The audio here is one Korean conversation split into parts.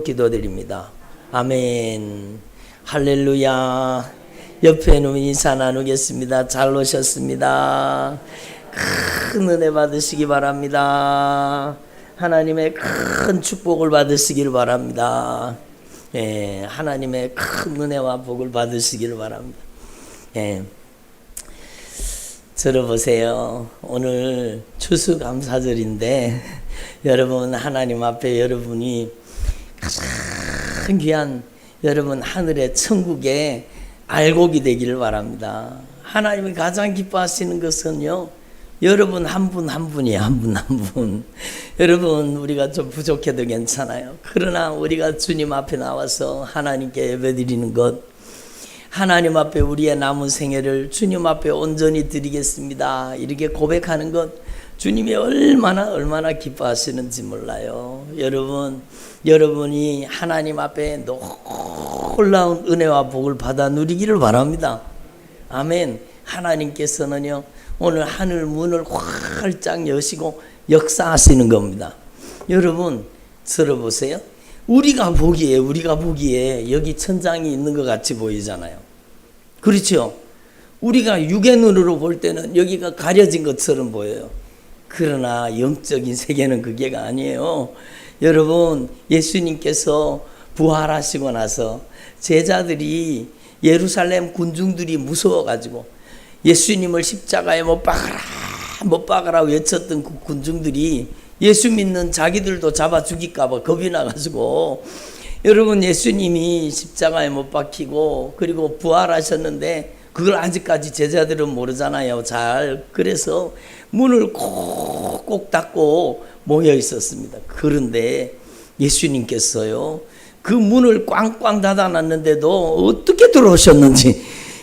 기도드립니다. 아멘. 할렐루야. 옆에 놓은 인사 나누겠습니다. 잘 오셨습니다. 큰 은혜 받으시기 바랍니다. 하나님의 큰 축복을 받으시기를 바랍니다. 예, 하나님의 큰 은혜와 복을 받으시기를 바랍니다. 예. 들어보세요. 오늘 추수감사절인데 여러분 하나님 앞에 여러분이 가장 귀한 여러분 하늘의 천국의 알곡이 되기를 바랍니다. 하나님이 가장 기뻐하시는 것은요, 여러분 한 분 한 분이에요. 한 분 한 분. 여러분 우리가 좀 부족해도 괜찮아요. 그러나 우리가 주님 앞에 나와서 하나님께 예배드리는 것, 하나님 앞에 우리의 남은 생애를 주님 앞에 온전히 드리겠습니다, 이렇게 고백하는 것, 주님이 얼마나 기뻐하시는지 몰라요. 여러분이 하나님 앞에 놀라운 은혜와 복을 받아 누리기를 바랍니다. 아멘. 하나님께서는요, 오늘 하늘 문을 활짝 여시고 역사하시는 겁니다. 여러분 들어보세요. 우리가 보기에 여기 천장이 있는 것 같이 보이잖아요. 그렇죠? 우리가 육의 눈으로 볼 때는 여기가 가려진 것처럼 보여요. 그러나 영적인 세계는 그게 아니에요. 여러분, 예수님께서 부활하시고 나서 제자들이, 예루살렘 군중들이 무서워가지고 예수님을 십자가에 못 박아라 외쳤던 그 군중들이 예수 믿는 자기들도 잡아 죽일까봐 겁이 나가지고, 여러분 예수님이 십자가에 못 박히고 그리고 부활하셨는데 그걸 아직까지 제자들은 모르잖아요. 잘. 그래서 문을 꼭 닫고 모여 있었습니다. 그런데 예수님께서요, 그 문을 꽝꽝 닫아놨는데도 어떻게 들어오셨는지,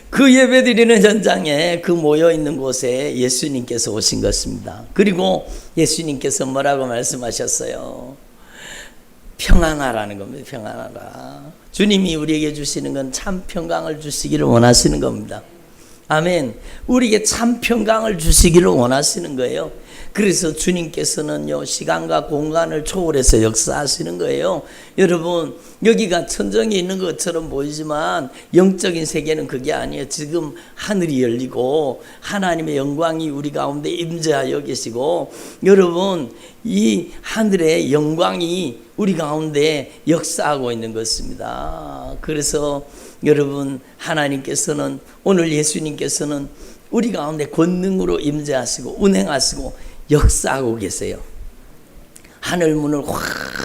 그 예배드리는 현장에, 그 모여 있는 곳에 예수님께서 오신 것입니다. 그리고 예수님께서 뭐라고 말씀하셨어요? 평안하라는 겁니다. 평안하라. 주님이 우리에게 주시는 건 참 평강을 주시기를 원하시는 겁니다. 아멘. 우리에게 참 평강을 주시기를 원하시는 거예요. 그래서 주님께서는요, 시간과 공간을 초월해서 역사하시는 거예요. 여러분, 여기가 천정에 있는 것처럼 보이지만 영적인 세계는 그게 아니에요. 지금 하늘이 열리고 하나님의 영광이 우리 가운데 임재하여 계시고, 여러분 이 하늘의 영광이 우리 가운데 역사하고 있는 것입니다. 그래서 여러분, 하나님께서는, 오늘 예수님께서는 우리 가운데 권능으로 임재하시고 운행하시고 역사하고 계세요. 하늘 문을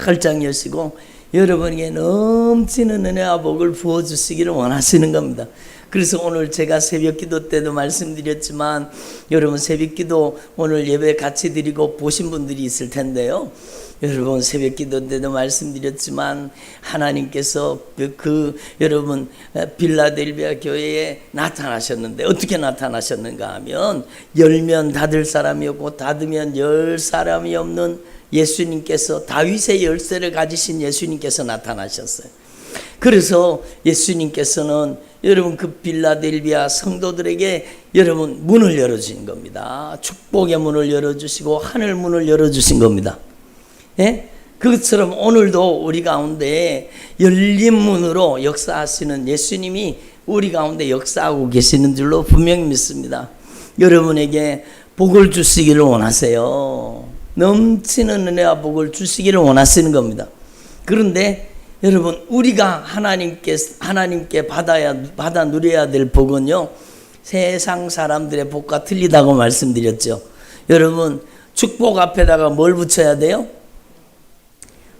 활짝 여시고 여러분에게 넘치는 은혜와 복을 부어주시기를 원하시는 겁니다. 그래서 오늘 제가 새벽기도 때도 말씀드렸지만, 여러분 새벽기도 오늘 예배 같이 드리고 보신 분들이 있을 텐데요, 여러분 새벽기도 때도 말씀드렸지만 하나님께서 여러분 빌라델비아 교회에 나타나셨는데, 어떻게 나타나셨는가 하면, 열면 닫을 사람이 없고 닫으면 열 사람이 없는 예수님께서, 다윗의 열쇠를 가지신 예수님께서 나타나셨어요. 그래서 예수님께서는 여러분 그 빌라델비아 성도들에게 여러분 문을 열어주신 겁니다. 축복의 문을 열어주시고 하늘 문을 열어주신 겁니다. 예? 그것처럼 오늘도 우리 가운데 열린 문으로 역사하시는 예수님이 우리 가운데 역사하고 계시는 줄로 분명히 믿습니다. 여러분에게 복을 주시기를 원하세요. 넘치는 은혜와 복을 주시기를 원하시는 겁니다. 그런데 여러분, 우리가 하나님께 받아 누려야 될 복은요, 세상 사람들의 복과 틀리다고 말씀드렸죠. 여러분, 축복 앞에다가 뭘 붙여야 돼요?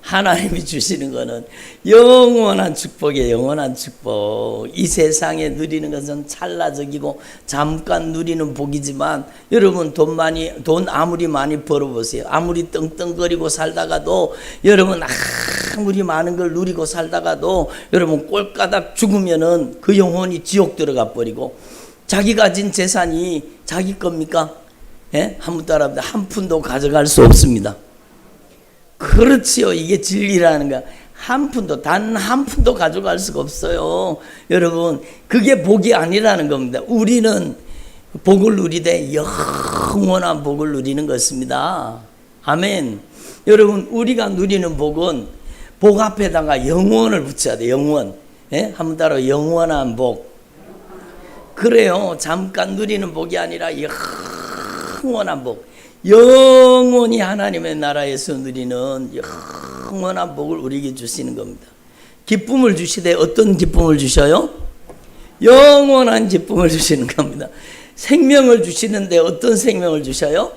하나님이 주시는 것은 영원한 축복이에요. 영원한 축복. 이 세상에 누리는 것은 찰나적이고 잠깐 누리는 복이지만, 여러분 돈 아무리 많이 벌어보세요. 아무리 떵떵거리고 살다가도, 여러분 아무리 많은 걸 누리고 살다가도, 여러분 꼴까닥 죽으면은 그 영혼이 지옥 들어가 버리고, 자기 가진 재산이 자기 겁니까? 예? 한번 따라합니다. 한 푼도 가져갈 수 없습니다. 그렇지요. 이게 진리라는 거. 단 한 푼도 가져갈 수가 없어요. 여러분, 그게 복이 아니라는 겁니다. 우리는 복을 누리되 영원한 복을 누리는 것입니다. 아멘. 여러분, 우리가 누리는 복은 복 앞에다가 영원을 붙여야 돼. 영원. 예? 한번 따라 영원한 복. 그래요. 잠깐 누리는 복이 아니라 영원한 복. 영원히 하나님의 나라에서 누리는 영원한 복을 우리에게 주시는 겁니다. 기쁨을 주시되 어떤 기쁨을 주셔요? 영원한 기쁨을 주시는 겁니다. 생명을 주시는데 어떤 생명을 주셔요?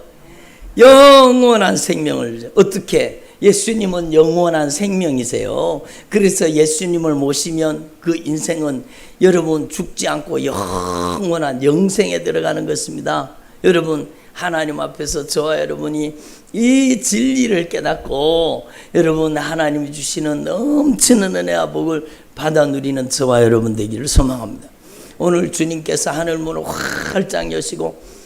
영원한 생명을 주셔요. 어떻게? 예수님은 영원한 생명이세요. 그래서 예수님을 모시면 그 인생은 여러분 죽지 않고 영원한 영생에 들어가는 것입니다. 여러분 하나님 앞에서 저와 여러분이 이 진리를 깨닫고 여러분 하나님이 주시는 넘치는 은혜와 복을 받아 누리는 저와 여러분 되기를 소망합니다. 오늘 주님께서 하늘문을 활짝 여시고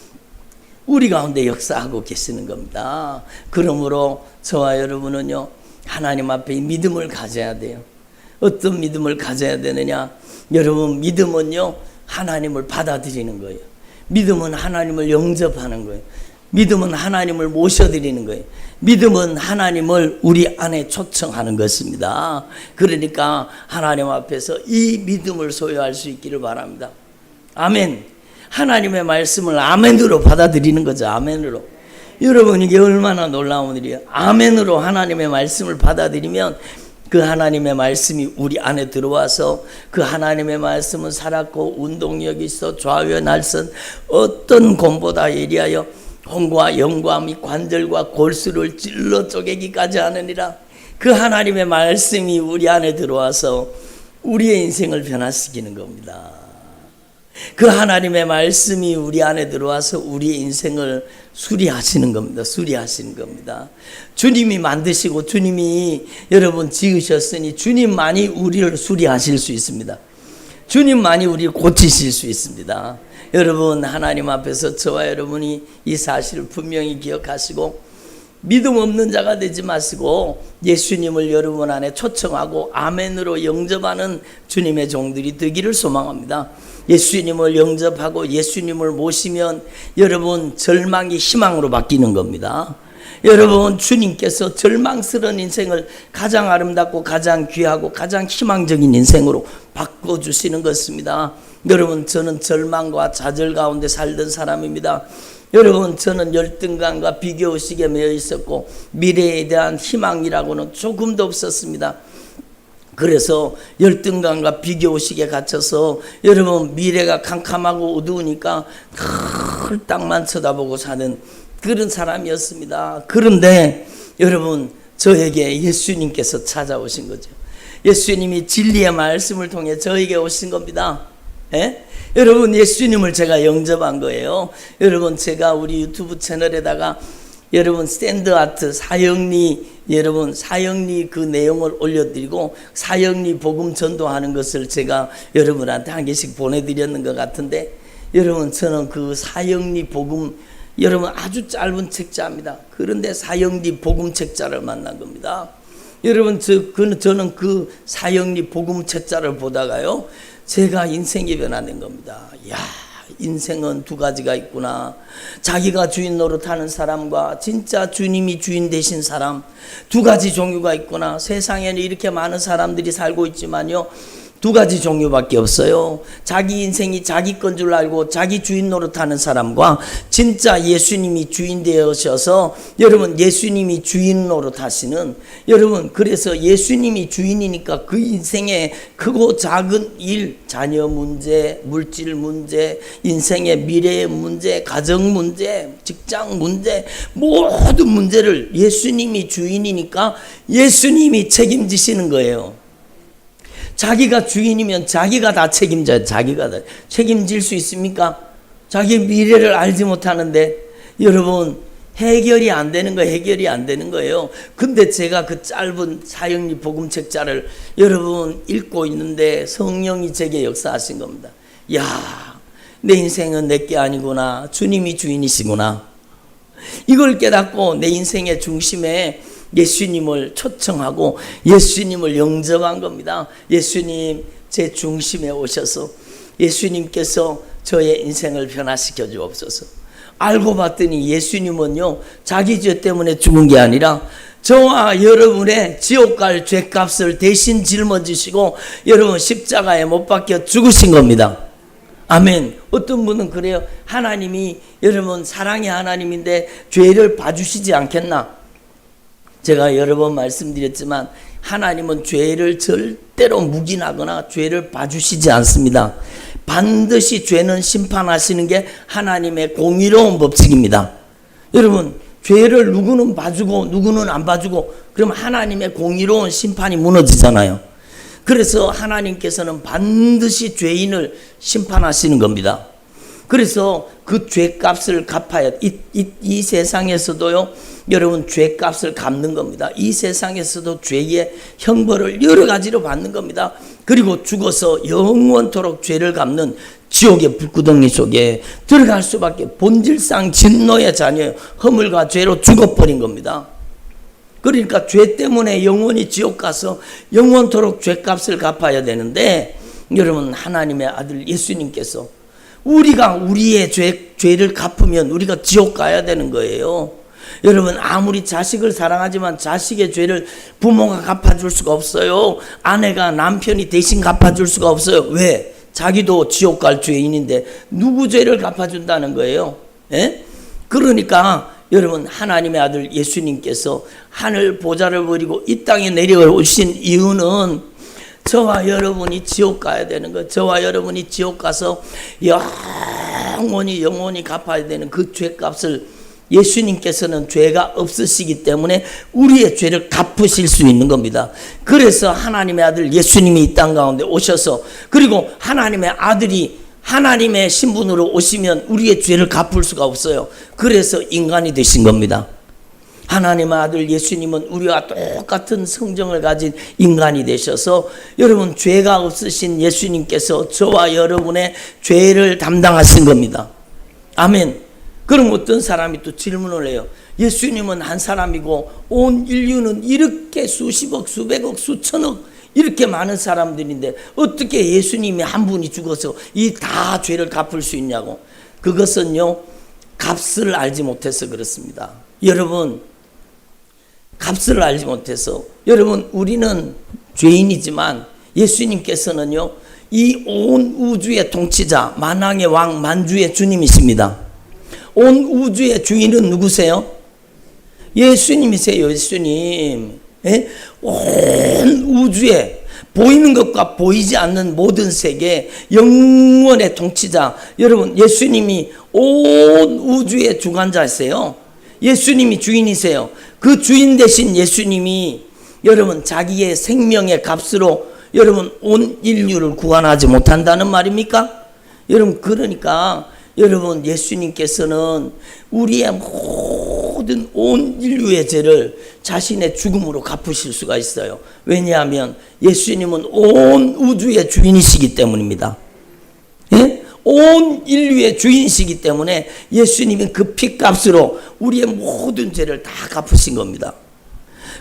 우리 가운데 역사하고 계시는 겁니다. 그러므로 저와 여러분은요 하나님 앞에 믿음을 가져야 돼요. 어떤 믿음을 가져야 되느냐? 여러분 믿음은요 하나님을 받아들이는 거예요. 믿음은 하나님을 영접하는 거예요. 믿음은 하나님을 모셔드리는 거예요. 믿음은 하나님을 우리 안에 초청하는 것입니다. 그러니까 하나님 앞에서 이 믿음을 소유할 수 있기를 바랍니다. 아멘. 하나님의 말씀을 아멘으로 받아들이는 거죠. 아멘으로. 여러분 이게 얼마나 놀라운 일이에요. 아멘으로 하나님의 말씀을 받아들이면 그 하나님의 말씀이 우리 안에 들어와서 그 하나님의 말씀은 살았고 운동력이 있어 좌우의 날선 어떤 곰보다 예리하여 혼과 영과 및 관절과 골수를 찔러 쪼개기까지 하느니라. 그 하나님의 말씀이 우리 안에 들어와서 우리의 인생을 변화시키는 겁니다. 그 하나님의 말씀이 우리 안에 들어와서 우리의 인생을 수리하시는 겁니다. 수리하시는 겁니다. 주님이 만드시고 주님이 여러분 지으셨으니 주님만이 우리를 수리하실 수 있습니다. 주님만이 우리를 고치실 수 있습니다. 여러분 하나님 앞에서 저와 여러분이 이 사실을 분명히 기억하시고 믿음 없는 자가 되지 마시고 예수님을 여러분 안에 초청하고 아멘으로 영접하는 주님의 종들이 되기를 소망합니다. 예수님을 영접하고 예수님을 모시면 여러분 절망이 희망으로 바뀌는 겁니다. 여러분 주님께서 절망스러운 인생을 가장 아름답고 가장 귀하고 가장 희망적인 인생으로 바꿔주시는 것입니다. 여러분 저는 절망과 좌절 가운데 살던 사람입니다. 여러분 저는 열등감과 비교의식에 매여 있었고 미래에 대한 희망이라고는 조금도 없었습니다. 그래서 열등감과 비교의식에 갇혀서 여러분 미래가 캄캄하고 어두우니까 늘 땅만 쳐다보고 사는 그런 사람이었습니다. 그런데 여러분 저에게 예수님께서 찾아오신 거죠. 예수님이 진리의 말씀을 통해 저에게 오신 겁니다. 예? 여러분 예수님을 제가 영접한 거예요. 여러분 제가 우리 유튜브 채널에다가 여러분 샌드아트 사형리 여러분 사형리 그 내용을 올려드리고 사형리 복음 전도하는 것을 제가 여러분한테 한 개씩 보내드렸는 것 같은데 여러분 저는 그 사형리 복음 여러분 아주 짧은 책자입니다. 그런데 사형리 복음 책자를 만난 겁니다. 여러분 저는 그 사형리 복음 책자를 보다가요 제가 인생이 변화된 겁니다. 야 인생은 두 가지가 있구나. 자기가 주인 노릇하는 사람과 진짜 주님이 주인 되신 사람 두 가지 종류가 있구나. 세상에는 이렇게 많은 사람들이 살고 있지만요 두 가지 종류밖에 없어요. 자기 인생이 자기 건 줄 알고 자기 주인 노릇하는 사람과 진짜 예수님이 주인 되셔서 여러분 예수님이 주인 노릇하시는 여러분 그래서 예수님이 주인이니까 그 인생의 크고 작은 일 자녀 문제 물질 문제 인생의 미래의 문제 가정 문제 직장 문제 모든 문제를 예수님이 주인이니까 예수님이 책임지시는 거예요. 자기가 주인이면 자기가 다 책임져요. 자기가 다 책임질 수 있습니까? 자기 미래를 알지 못하는데 여러분 해결이 안 되는 거 해결이 안 되는 거예요. 근데 제가 그 짧은 사형리 복음책자를 여러분 읽고 있는데 성령이 제게 역사하신 겁니다. 야, 내 인생은 내게 아니구나. 주님이 주인이시구나. 이걸 깨닫고 내 인생의 중심에 예수님을 초청하고 예수님을 영접한 겁니다. 예수님 제 중심에 오셔서 예수님께서 저의 인생을 변화시켜 주옵소서. 알고 봤더니 예수님은요 자기 죄 때문에 죽은 게 아니라 저와 여러분의 지옥 갈 죄값을 대신 짊어지시고 여러분 십자가에 못 박혀 죽으신 겁니다. 아멘. 어떤 분은 그래요. 하나님이 여러분 사랑의 하나님인데 죄를 봐주시지 않겠나? 제가 여러 번 말씀드렸지만 하나님은 죄를 절대로 묵인하거나 죄를 봐주시지 않습니다. 반드시 죄는 심판하시는 게 하나님의 공의로운 법칙입니다. 여러분 죄를 누구는 봐주고 누구는 안 봐주고 그럼 하나님의 공의로운 심판이 무너지잖아요. 그래서 하나님께서는 반드시 죄인을 심판하시는 겁니다. 그래서 그 죄값을 갚아야 이 세상에서도요 여러분 죄값을 갚는 겁니다. 이 세상에서도 죄의 형벌을 여러 가지로 받는 겁니다. 그리고 죽어서 영원토록 죄를 갚는 지옥의 불구덩이 속에 들어갈 수밖에 본질상 진노의 자녀 허물과 죄로 죽어버린 겁니다. 그러니까 죄 때문에 영원히 지옥 가서 영원토록 죄값을 갚아야 되는데 여러분 하나님의 아들 예수님께서 우리가 우리의 죄를 갚으면 우리가 지옥 가야 되는 거예요. 여러분 아무리 자식을 사랑하지만 자식의 죄를 부모가 갚아줄 수가 없어요. 아내가 남편이 대신 갚아줄 수가 없어요. 왜? 자기도 지옥 갈 죄인인데 누구 죄를 갚아준다는 거예요? 예? 그러니까 여러분 하나님의 아들 예수님께서 하늘 보좌를 버리고 이 땅에 내려오신 이유는 저와 여러분이 지옥 가야 되는 거, 저와 여러분이 지옥 가서 영원히 갚아야 되는 그 죄값을 예수님께서는 죄가 없으시기 때문에 우리의 죄를 갚으실 수 있는 겁니다. 그래서 하나님의 아들 예수님이 이 땅 가운데 오셔서 그리고 하나님의 아들이 하나님의 신분으로 오시면 우리의 죄를 갚을 수가 없어요. 그래서 인간이 되신 겁니다. 하나님의 아들 예수님은 우리와 똑같은 성정을 가진 인간이 되셔서 여러분 죄가 없으신 예수님께서 저와 여러분의 죄를 담당하신 겁니다. 아멘. 그럼 어떤 사람이 또 질문을 해요. 예수님은 한 사람이고 온 인류는 이렇게 수십억, 수백억, 수천억 이렇게 많은 사람들인데 어떻게 예수님이 한 분이 죽어서 이 다 죄를 갚을 수 있냐고. 그것은요 값을 알지 못해서 그렇습니다. 여러분 값을 알지 못해서 여러분 우리는 죄인이지만 예수님께서는요 이 온 우주의 통치자 만왕의 왕 만주의 주님이십니다. 온 우주의 주인은 누구세요? 예수님이세요. 예수님. 예? 온 우주에 보이는 것과 보이지 않는 모든 세계 영원의 통치자 여러분 예수님이 온 우주의 주관자세요. 예수님이 주인이세요. 그 주인 되신 예수님이 여러분 자기의 생명의 값으로 여러분 온 인류를 구원하지 못한다는 말입니까? 여러분 그러니까 여러분 예수님께서는 우리의 모든 온 인류의 죄를 자신의 죽음으로 갚으실 수가 있어요. 왜냐하면 예수님은 온 우주의 주인이시기 때문입니다. 예? 온 인류의 주인이시기 때문에 예수님은 그 피값으로 우리의 모든 죄를 다 갚으신 겁니다.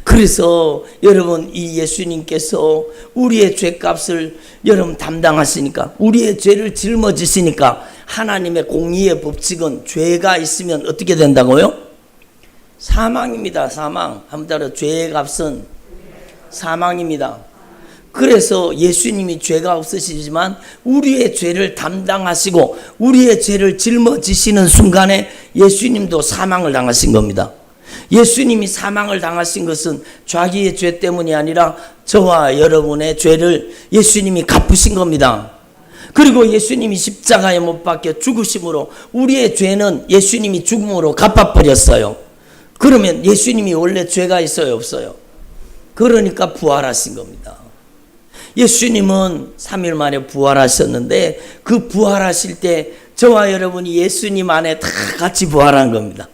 그래서 여러분 이 예수님께서 우리의 죄값을 여러분 담당하시니까 우리의 죄를 짊어지시니까 하나님의 공의의 법칙은 죄가 있으면 어떻게 된다고요? 사망입니다. 사망. 한번 따라 죄의 값은 사망입니다. 그래서 예수님이 죄가 없으시지만 우리의 죄를 담당하시고 우리의 죄를 짊어지시는 순간에 예수님도 사망을 당하신 겁니다. 예수님이 사망을 당하신 것은 자기의 죄 때문이 아니라 저와 여러분의 죄를 예수님이 갚으신 겁니다. 그리고 예수님이 십자가에 못 박혀 죽으심으로 우리의 죄는 예수님이 죽음으로 갚아버렸어요. 그러면 예수님이 원래 죄가 있어요, 없어요? 그러니까 부활하신 겁니다. 예수님은 3일 만에 부활하셨는데 그 부활하실 때 저와 여러분이 예수님 안에 다 같이 부활한 겁니다.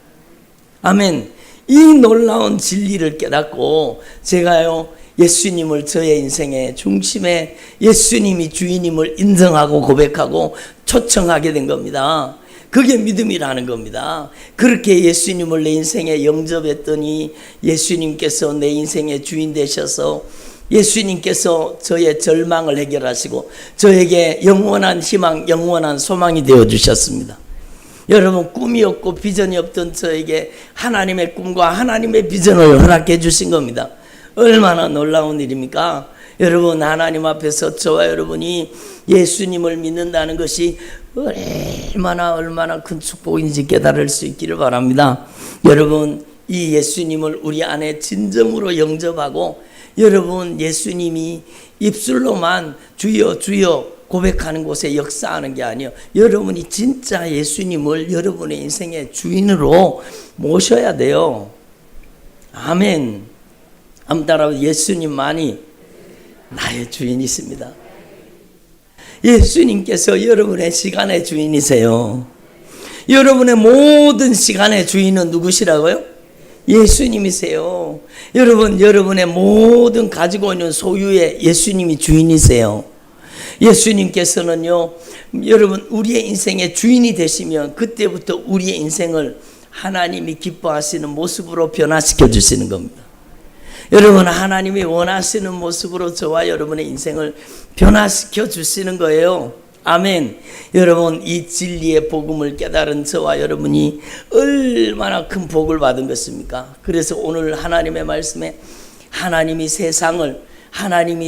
아멘. 이 놀라운 진리를 깨닫고 제가요 예수님을 저의 인생의 중심에 예수님이 주인임을 인정하고 고백하고 초청하게 된 겁니다. 그게 믿음이라는 겁니다. 그렇게 예수님을 내 인생에 영접했더니 예수님께서 내 인생의 주인 되셔서 예수님께서 저의 절망을 해결하시고 저에게 영원한 희망, 영원한 소망이 되어주셨습니다. 여러분, 꿈이 없고 비전이 없던 저에게 하나님의 꿈과 하나님의 비전을 허락해 주신 겁니다. 얼마나 놀라운 일입니까? 여러분, 하나님 앞에서 저와 여러분이 예수님을 믿는다는 것이 얼마나 큰 축복인지 깨달을 수 있기를 바랍니다. 여러분, 이 예수님을 우리 안에 진정으로 영접하고, 여러분, 예수님이 입술로만 주여 주여 고백하는 곳에 역사하는 게 아니에요. 여러분이 진짜 예수님을 여러분의 인생의 주인으로 모셔야 돼요. 아멘. 한번 따라서 예수님만이 나의 주인이십니다. 예수님께서 여러분의 시간의 주인이세요. 여러분의 모든 시간의 주인은 누구시라고요? 예수님이세요. 여러분, 여러분의 모든 가지고 있는 소유의 예수님이 주인이세요. 예수님께서는요, 여러분, 우리의 인생의 주인이 되시면 그때부터 우리의 인생을 하나님이 기뻐하시는 모습으로 변화시켜 주시는 겁니다. 여러분, 하나님이 원하시는 모습으로 저와 여러분의 인생을 변화시켜 주시는 거예요. 아멘. 여러분, 이 진리의 복음을 깨달은 저와 여러분이 얼마나 큰 복을 받은 것입니까? 그래서 오늘 하나님의 말씀에 하나님이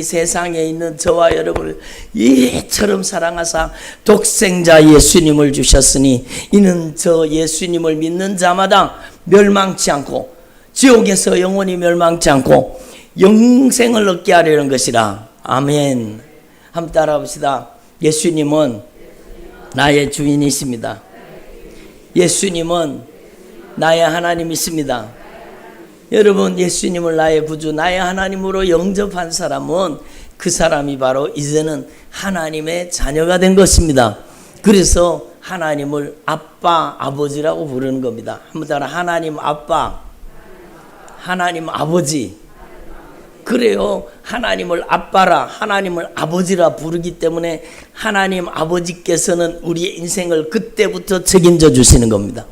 세상에 있는 저와 여러분을 이처럼 사랑하사 독생자 예수님을 주셨으니 이는 저 예수님을 믿는 자마다 멸망치 않고 지옥에서 영원히 멸망치 않고 영생을 얻게 하려는 것이라. 아멘. 한번 따라 봅시다. 예수님은 나의 주인이십니다. 예수님은 나의 하나님이십니다. 여러분, 예수님을 나의 구주, 나의 하나님으로 영접한 사람은 그 사람이 바로 이제는 하나님의 자녀가 된 것입니다. 그래서 하나님을 아빠, 아버지라고 부르는 겁니다. 한번 따라, 하나님 아빠, 하나님 아버지. 그래요. 하나님을 아빠라, 하나님을 아버지라 부르기 때문에 하나님 아버지께서는 우리의 인생을 그때부터 책임져 주시는 겁니다.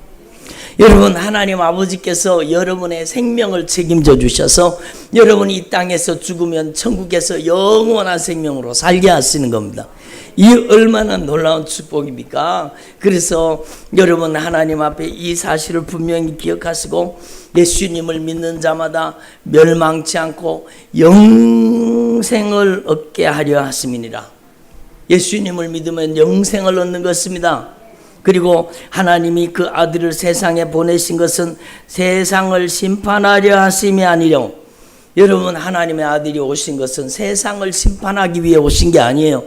여러분, 하나님 아버지께서 여러분의 생명을 책임져 주셔서 여러분이 이 땅에서 죽으면 천국에서 영원한 생명으로 살게 하시는 겁니다. 이 얼마나 놀라운 축복입니까? 그래서 여러분, 하나님 앞에 이 사실을 분명히 기억하시고 예수님을 믿는 자마다 멸망치 않고 영생을 얻게 하려 하심이니라. 예수님을 믿으면 영생을 얻는 것입니다. 그리고 하나님이 그 아들을 세상에 보내신 것은 세상을 심판하려 하심이 아니요. 여러분, 하나님의 아들이 오신 것은 세상을 심판하기 위해 오신 게 아니에요.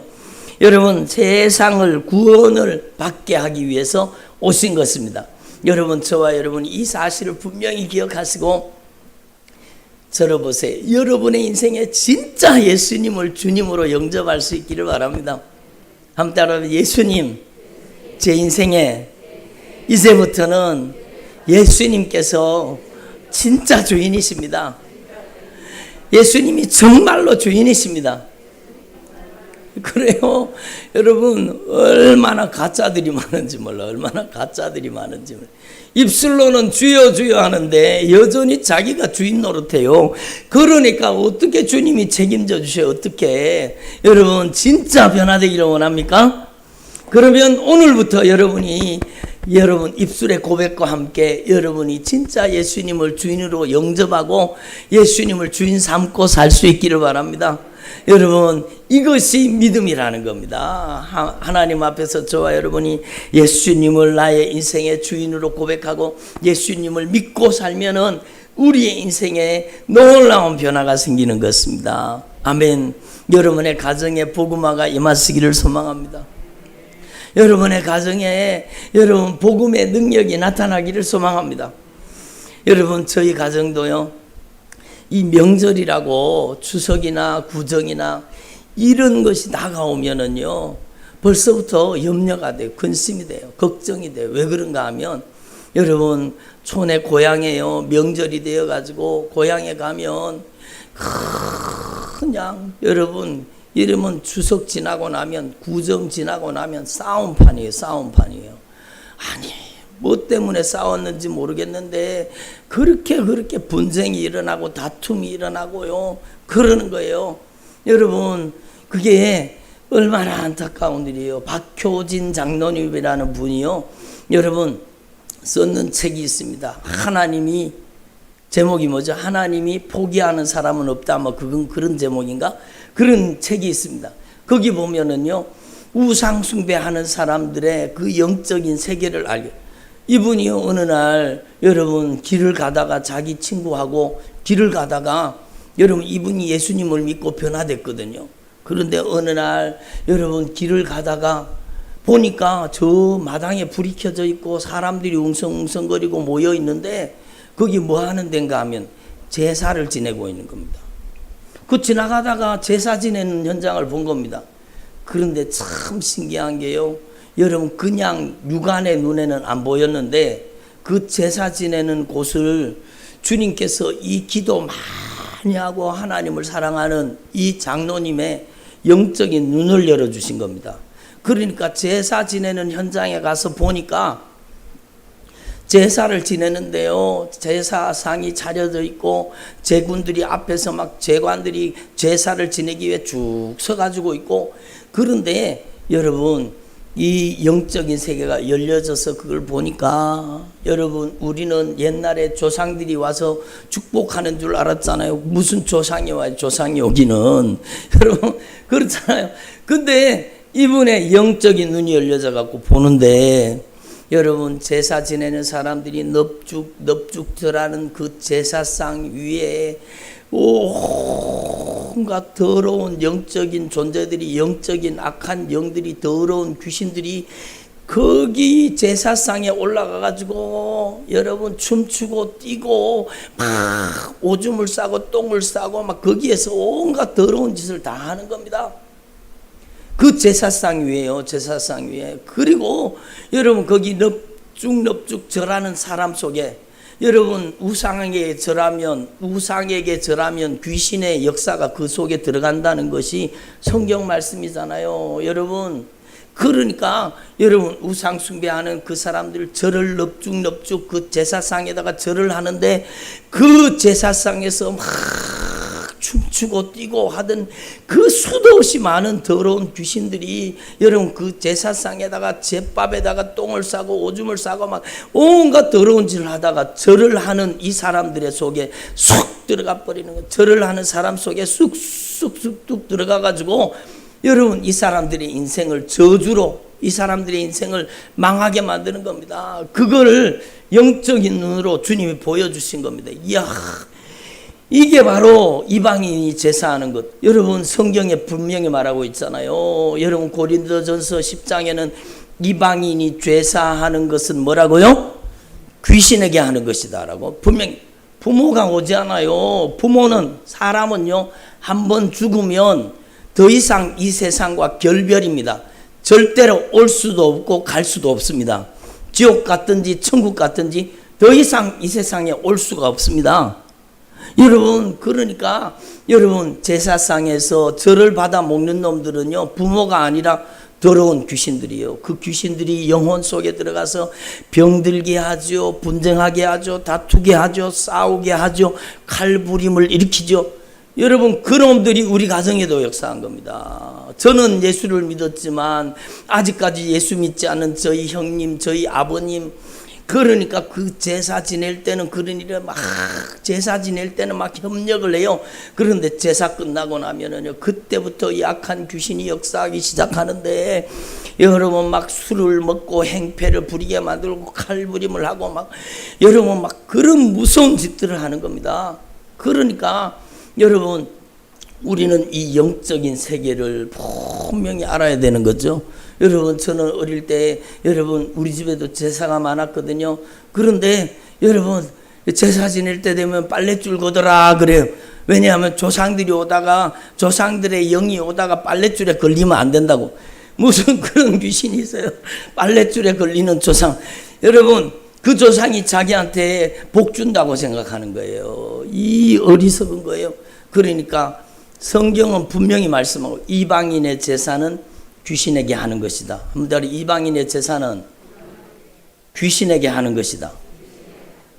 여러분, 세상을 구원을 받게 하기 위해서 오신 것입니다. 여러분, 저와 여러분이 이 사실을 분명히 기억하시고 저를 보세요. 여러분의 인생에 진짜 예수님을 주님으로 영접할 수 있기를 바랍니다. 한번 따라, 예수님, 제 인생에 이제부터는 예수님께서 진짜 주인이십니다. 예수님이 정말로 주인이십니다. 그래요. 여러분, 얼마나 가짜들이 많은지 몰라. 얼마나 가짜들이 많은지 몰라. 입술로는 주여 주여 하는데 여전히 자기가 주인 노릇해요. 그러니까 어떻게 주님이 책임져 주셔요? 어떻게? 여러분, 진짜 변화되기를 원합니까? 그러면 오늘부터 여러분이 여러분 입술의 고백과 함께 여러분이 진짜 예수님을 주인으로 영접하고 예수님을 주인 삼고 살 수 있기를 바랍니다. 여러분, 이것이 믿음이라는 겁니다. 하나님 앞에서 저와 여러분이 예수님을 나의 인생의 주인으로 고백하고 예수님을 믿고 살면은 우리의 인생에 놀라운 변화가 생기는 것입니다. 아멘. 여러분의 가정에 복음화가 임하시기를 소망합니다. 여러분의 가정에 여러분 복음의 능력이 나타나기를 소망합니다. 여러분, 저희 가정도요, 이 명절이라고 추석이나 구정이나 이런 것이 다가오면은요 벌써부터 염려가 돼요. 근심이 돼요. 걱정이 돼요. 왜 그런가 하면 여러분, 촌에 고향에요 명절이 되어 가지고 고향에 가면 그냥 여러분 이러면 추석 지나고 나면 구정 지나고 나면 싸움판이에요. 싸움판이에요. 아니, 뭐 때문에 싸웠는지 모르겠는데 그렇게 분쟁이 일어나고 다툼이 일어나고요 그러는 거예요. 여러분, 그게 얼마나 안타까운 일이에요. 박효진 장로님이라는 분이요, 여러분 썼는 책이 있습니다. 하나님이 제목이 뭐죠? 하나님이 포기하는 사람은 없다. 뭐 그건 그런 제목인가? 그런 책이 있습니다. 거기 보면은요 우상 숭배하는 사람들의 그 영적인 세계를 알게. 이분이 어느 날 여러분 길을 가다가 자기 친구하고 길을 가다가 여러분 이분이 예수님을 믿고 변화됐거든요. 그런데 어느 날 여러분 길을 가다가 보니까 저 마당에 불이 켜져 있고 사람들이 웅성웅성거리고 모여 있는데 거기 뭐 하는 데인가 하면 제사를 지내고 있는 겁니다. 그 지나가다가 제사 지내는 현장을 본 겁니다. 그런데 참 신기한 게요. 여러분 그냥 육안의 눈에는 안 보였는데 그 제사 지내는 곳을 주님께서 이 기도 많이 하고 하나님을 사랑하는 이 장로님의 영적인 눈을 열어주신 겁니다. 그러니까 제사 지내는 현장에 가서 보니까 제사를 지내는데요 제사상이 차려져 있고 제군들이 앞에서 막 제관들이 제사를 지내기 위해 쭉 서가지고 있고 그런데 여러분 이 영적인 세계가 열려져서 그걸 보니까 여러분 우리는 옛날에 조상들이 와서 축복하는 줄 알았잖아요. 무슨 조상이 와요? 조상이 오기는 여러분 그렇잖아요. 근데 이분의 영적인 눈이 열려져 갖고 보는데 여러분 제사 지내는 사람들이 넙죽 절하는 그 제사상 위에 온갖 더러운 영적인 존재들이 영적인 악한 영들이 더러운 귀신들이 거기 제사상에 올라가 가지고 여러분 춤추고 뛰고 막 오줌을 싸고 똥을 싸고 막 거기에서 온갖 더러운 짓을 다 하는 겁니다. 그 제사상 위에요. 제사상 위에. 그리고 여러분 거기 넙죽 절하는 사람 속에 여러분 우상에게 절하면 귀신의 역사가 그 속에 들어간다는 것이 성경 말씀이잖아요. 여러분 그러니까 여러분 우상 숭배하는 그 사람들 절을 넙죽 그 제사상에다가 절을 하는데 그 제사상에서 막 춤추고 뛰고 하던 그 수도 없이 많은 더러운 귀신들이 여러분 그 제사상에다가 제밥에다가 똥을 싸고 오줌을 싸고 막 온갖 더러운 짓을 하다가 절을 하는 이 사람들의 속에 쑥 들어가 버리는 거예요. 절을 하는 사람 속에 쑥 들어가 가지고 여러분 이 사람들의 인생을 저주로 이 사람들의 인생을 망하게 만드는 겁니다. 그거를 영적인 눈으로 주님이 보여주신 겁니다. 이야 이게 바로 이방인이 제사하는 것. 여러분 성경에 분명히 말하고 있잖아요. 여러분 고린도전서 10장에는 이방인이 제사하는 것은 뭐라고요? 귀신에게 하는 것이다 라고 분명히. 부모가 오지 않아요. 부모는 사람은요 한번 죽으면 더 이상 이 세상과 결별입니다. 절대로 올 수도 없고 갈 수도 없습니다. 지옥 같든지 천국 같든지 더 이상 이 세상에 올 수가 없습니다. 여러분 그러니까 여러분 제사상에서 절을 받아 먹는 놈들은요 부모가 아니라 더러운 귀신들이에요. 그 귀신들이 영혼 속에 들어가서 병들게 하죠, 분쟁하게 하죠, 다투게 하죠, 싸우게 하죠, 칼부림을 일으키죠. 여러분 그놈들이 우리 가정에도 역사한 겁니다. 저는 예수를 믿었지만 아직까지 예수 믿지 않은 저희 형님, 저희 아버님 그러니까 그 제사 지낼 때는 그런 일을 막 제사 지낼 때는 막 협력을 해요. 그런데 제사 끝나고 나면은요 그때부터 약한 귀신이 역사하기 시작하는데 여러분 막 술을 먹고 행패를 부리게 만들고 칼부림을 하고 막 여러분 막 그런 무서운 짓들을 하는 겁니다. 그러니까 여러분 우리는 이 영적인 세계를 분명히 알아야 되는 거죠. 여러분 저는 어릴 때 여러분 우리 집에도 제사가 많았거든요. 그런데 여러분 제사 지낼 때 되면 빨랫줄 거더라 그래요. 왜냐하면 조상들이 오다가 조상들의 영이 오다가 빨랫줄에 걸리면 안 된다고. 무슨 그런 귀신이 있어요. 빨랫줄에 걸리는 조상. 여러분 그 조상이 자기한테 복 준다고 생각하는 거예요. 이 어리석은 거예요. 그러니까 성경은 분명히 말씀하고 이방인의 제사는 귀신에게 하는 것이다. 한번 이방인의 제사는 귀신에게 하는 것이다.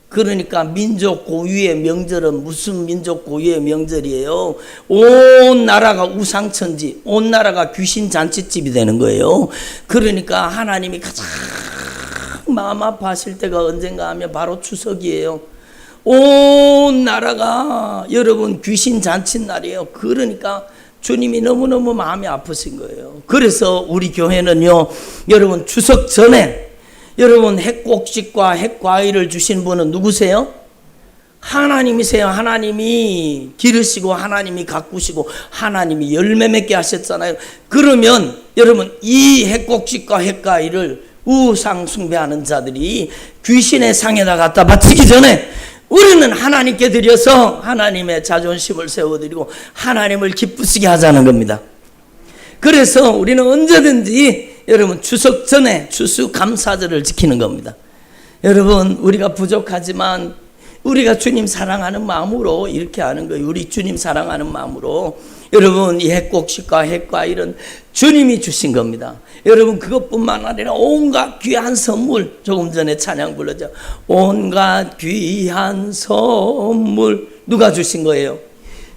그러니까 민족 고유의 명절은 무슨 민족 고유의 명절이에요? 온 나라가 우상천지, 온 나라가 귀신 잔치집이 되는 거예요. 그러니까 하나님이 가장 마음 아파하실 때가 언젠가 하면 바로 추석이에요. 온 나라가 여러분 귀신 잔친 날이에요. 그러니까 주님이 너무너무 마음이 아프신 거예요. 그래서 우리 교회는요, 여러분 추석 전에 여러분 핵곡식과 핵과일을 주신 분은 누구세요? 하나님이세요. 하나님이 기르시고 하나님이 가꾸시고 하나님이 열매 맺게 하셨잖아요. 그러면 여러분 이 핵곡식과 핵과일을 우상 숭배하는 자들이 귀신의 상에다 갖다 바치기 전에 우리는 하나님께 드려서 하나님의 자존심을 세워드리고 하나님을 기쁘시게 하자는 겁니다. 그래서 우리는 언제든지 여러분 추석 전에 추수감사절을 지키는 겁니다. 여러분 우리가 부족하지만 우리가 주님 사랑하는 마음으로 이렇게 하는 거예요. 우리 주님 사랑하는 마음으로 여러분 이 핵곡식과 핵과일은 주님이 주신 겁니다. 여러분 그것뿐만 아니라 온갖 귀한 선물, 조금 전에 찬양 불렀죠. 온갖 귀한 선물 누가 주신 거예요?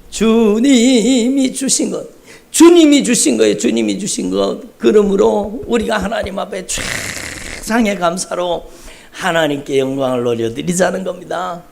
주님이 주신 것. 주님이 주신 거예요. 주님이 주신 것. 그러므로 우리가 하나님 앞에 최상의 감사로 하나님께 영광을 돌려드리자는 겁니다.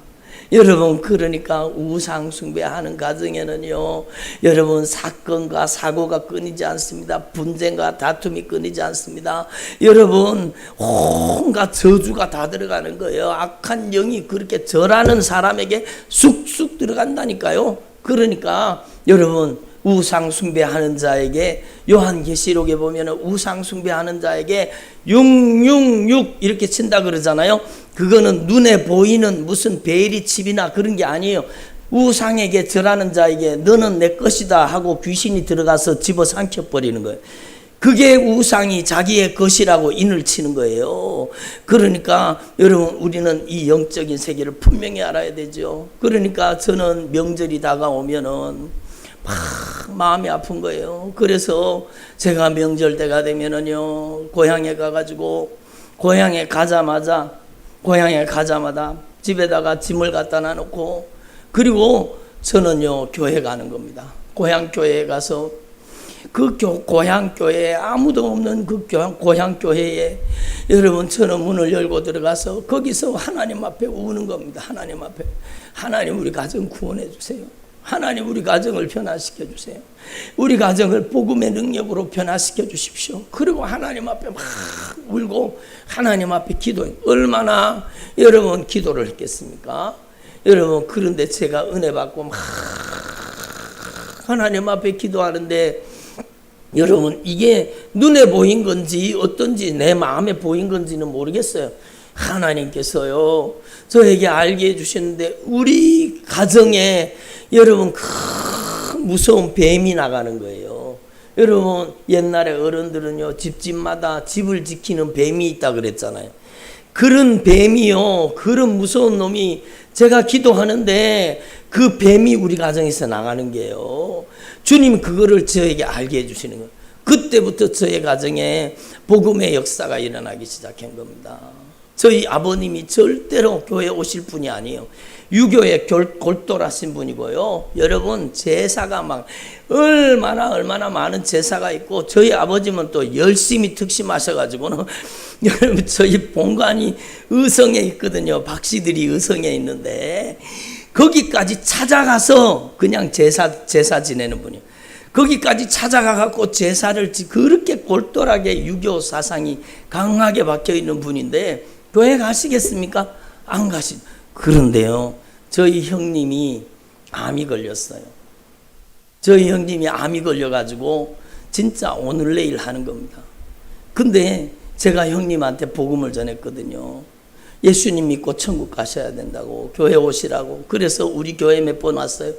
여러분 그러니까 우상 숭배하는 가정에는요, 여러분 사건과 사고가 끊이지 않습니다. 분쟁과 다툼이 끊이지 않습니다. 여러분 온갖 저주가 다 들어가는 거예요. 악한 영이 그렇게 절하는 사람에게 쑥쑥 들어간다니까요. 그러니까 여러분 우상 숭배하는 자에게 요한계시록에 보면 우상 숭배하는 자에게 666 이렇게 친다 그러잖아요. 그거는 눈에 보이는 무슨 베일이 칩이나 그런 게 아니에요. 우상에게 절하는 자에게 너는 내 것이다 하고 귀신이 들어가서 집어삼켜 버리는 거예요. 그게 우상이 자기의 것이라고 인을 치는 거예요. 그러니까 여러분 우리는 이 영적인 세계를 분명히 알아야 되죠. 그러니까 저는 명절이 다가오면은 마음이 아픈 거예요. 그래서 제가 명절 때가 되면은요, 고향에 가가지고 고향에 가자마자 집에다가 짐을 갖다 놔놓고 그리고 저는요 교회 가는 겁니다. 고향 교회에 가서 그 고향 교회에 아무도 없는 그 고향 교회에 여러분 저는 문을 열고 들어가서 거기서 하나님 앞에 우는 겁니다. 하나님 앞에 하나님 우리 가정 구원해 주세요. 하나님 우리 가정을 변화시켜 주세요. 우리 가정을 복음의 능력으로 변화시켜 주십시오. 그리고 하나님 앞에 막 울고 하나님 앞에 기도해요. 얼마나 여러분 기도를 했겠습니까? 여러분 그런데 제가 은혜 받고 막 하나님 앞에 기도하는데 여러분 이게 눈에 보인 건지 어떤지 내 마음에 보인 건지는 모르겠어요. 하나님께서요 저에게 알게 해주셨는데 우리 가정에 여러분 큰 무서운 뱀이 나가는 거예요. 여러분 옛날에 어른들은요 집집마다 집을 지키는 뱀이 있다 그랬잖아요. 그런 뱀이요, 그런 무서운 놈이 제가 기도하는데 그 뱀이 우리 가정에서 나가는 게요. 주님 그거를 저에게 알게 해주시는 거예요. 그때부터 저의 가정에 복음의 역사가 일어나기 시작한 겁니다. 저희 아버님이 절대로 교회 오실 분이 아니에요. 유교에 골똘하신 분이고요. 여러분 제사가 막 얼마나 많은 제사가 있고 저희 아버지는 또 열심히 특심하셔가지고는 여러분 저희 본관이 의성에 있거든요. 박씨들이 의성에 있는데 거기까지 찾아가서 그냥 제사 지내는 분이에요. 거기까지 찾아가갖고 제사를 그렇게 골똘하게 유교 사상이 강하게 박혀있는 분인데 교회 가시겠습니까? 안 가시. 그런데요 저희 형님이 암이 걸렸어요. 저희 형님이 암이 걸려가지고 진짜 오늘 내일 하는 겁니다. 근데 제가 형님한테 복음을 전했거든요. 예수님 믿고 천국 가셔야 된다고, 교회 오시라고. 그래서 우리 교회 몇 번 왔어요.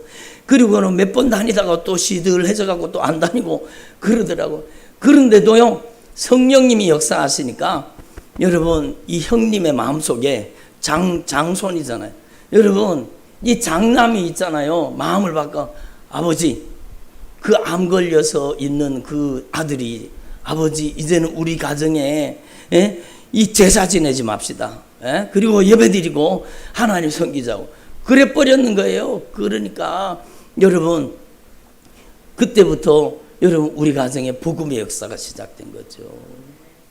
그리고는 몇 번 다니다가 또 시들해져가고 또 안 다니고 그러더라고. 그런데도요 성령님이 역사하시니까 여러분 이 형님의 마음속에 장손이잖아요. 여러분 이 장남이 있잖아요. 마음을 바꿔 아버지 그 암 걸려서 있는 그 아들이 아버지 이제는 우리 가정에 이 제사 지내지 맙시다. 그리고 예배드리고 하나님 섬기자고 그래 버렸는 거예요. 그러니까 여러분 그때부터 여러분 우리 가정에 복음의 역사가 시작된 거죠.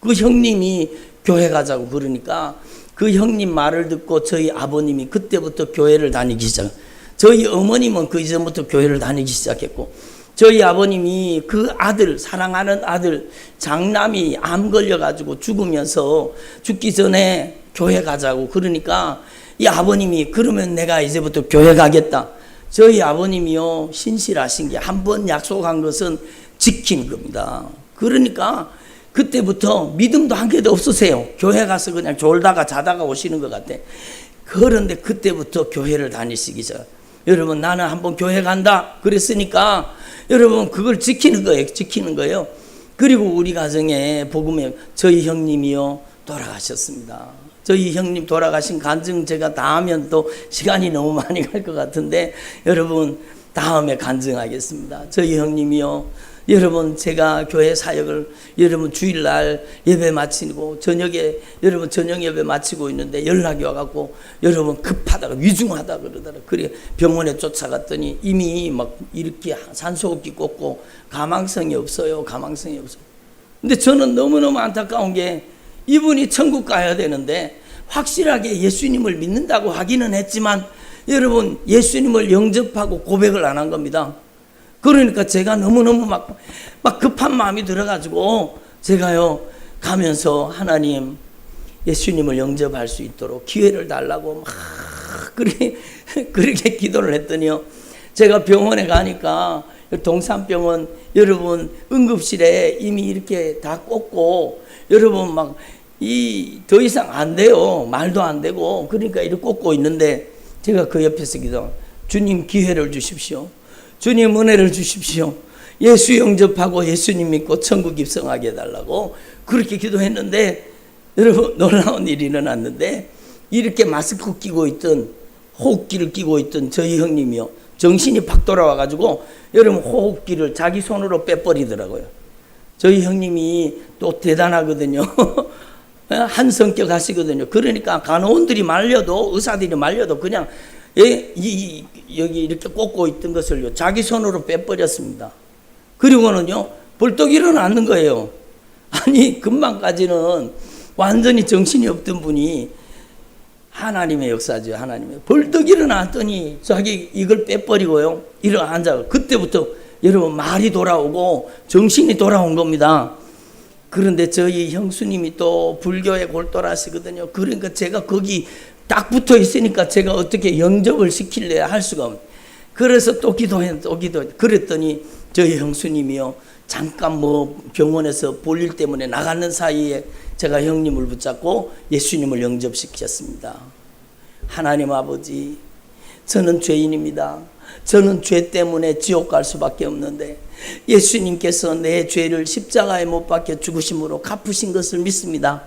그 형님이 교회 가자고 그러니까 그 형님 말을 듣고 저희 아버님이 그때부터 교회를 다니기 시작. 저희 어머님은 그 이전부터 교회를 다니기 시작했고, 저희 아버님이 그 아들, 사랑하는 아들 장남이 암 걸려가지고 죽으면서 죽기 전에 교회 가자고 그러니까 이 아버님이 그러면 내가 이제부터 교회 가겠다. 저희 아버님이요 신실하신 게 한 번 약속한 것은 지킨 겁니다. 그러니까 그때부터 믿음도 한 개도 없으세요. 교회 가서 그냥 졸다가 자다가 오시는 것 같아. 그런데 그때부터 교회를 다니시기 전, 여러분 나는 한번 교회 간다 그랬으니까 여러분 그걸 지키는 거예요. 지키는 거예요. 그리고 우리 가정에 복음에 저희 형님이요 돌아가셨습니다. 저희 형님 돌아가신 간증 제가 다 하면 또 시간이 너무 많이 갈 것 같은데 여러분 다음에 간증하겠습니다. 저희 형님이요, 여러분 제가 교회 사역을 여러분 주일날 예배 마치고 저녁에 여러분 저녁 예배 마치고 있는데 연락이 와갖고 여러분 급하다가 위중하다 그러더라. 그래 병원에 쫓아갔더니 이미 막 이렇게 산소호흡기 꽂고 가망성이 없어요. 가망성이 없어요. 근데 저는 너무너무 안타까운 게 이분이 천국 가야 되는데 확실하게 예수님을 믿는다고 하기는 했지만 여러분 예수님을 영접하고 고백을 안 한 겁니다. 그러니까 제가 너무너무 막 급한 마음이 들어가지고 제가요 가면서 하나님 예수님을 영접할 수 있도록 기회를 달라고 막 그렇게 기도를 했더니요, 제가 병원에 가니까 동산병원 여러분 응급실에 이미 이렇게 다 꽂고 여러분 막 더 이상 안 돼요. 말도 안 되고 그러니까 이렇게 꽂고 있는데 제가 그 옆에서 기도, 주님 기회를 주십시오. 주님 은혜를 주십시오. 예수 영접하고 예수님 믿고 천국 입성하게 해달라고 그렇게 기도했는데 여러분 놀라운 일이 일어났는데 이렇게 마스크 끼고 있던 호흡기를 끼고 있던 저희 형님이요 정신이 팍 돌아와가지고 여러분 호흡기를 자기 손으로 빼버리더라고요. 저희 형님이 또 대단하거든요. 한 성격 하시거든요. 그러니까 간호원들이 말려도 의사들이 말려도 그냥 여기 이렇게 꽂고 있던 것을요 자기 손으로 빼버렸습니다. 그리고는요 벌떡 일어났는 거예요. 아니 금방까지는 완전히 정신이 없던 분이 하나님의 역사죠. 하나님의 벌떡 일어났더니 자기 이걸 빼버리고요 일어나 앉아. 그때부터 여러분 말이 돌아오고 정신이 돌아온 겁니다. 그런데 저희 형수님이 또 불교에 골똘하시거든요. 그러니까 제가 거기 딱 붙어 있으니까 제가 어떻게 영접을 시킬래야 할 수가 없어요. 그래서 또 기도해. 그랬더니 저희 형수님이요 잠깐 뭐 병원에서 볼일 때문에 나가는 사이에 제가 형님을 붙잡고 예수님을 영접시켰습니다. 하나님 아버지, 저는 죄인입니다. 저는 죄 때문에 지옥 갈 수밖에 없는데 예수님께서 내 죄를 십자가에 못 박혀 죽으심으로 갚으신 것을 믿습니다.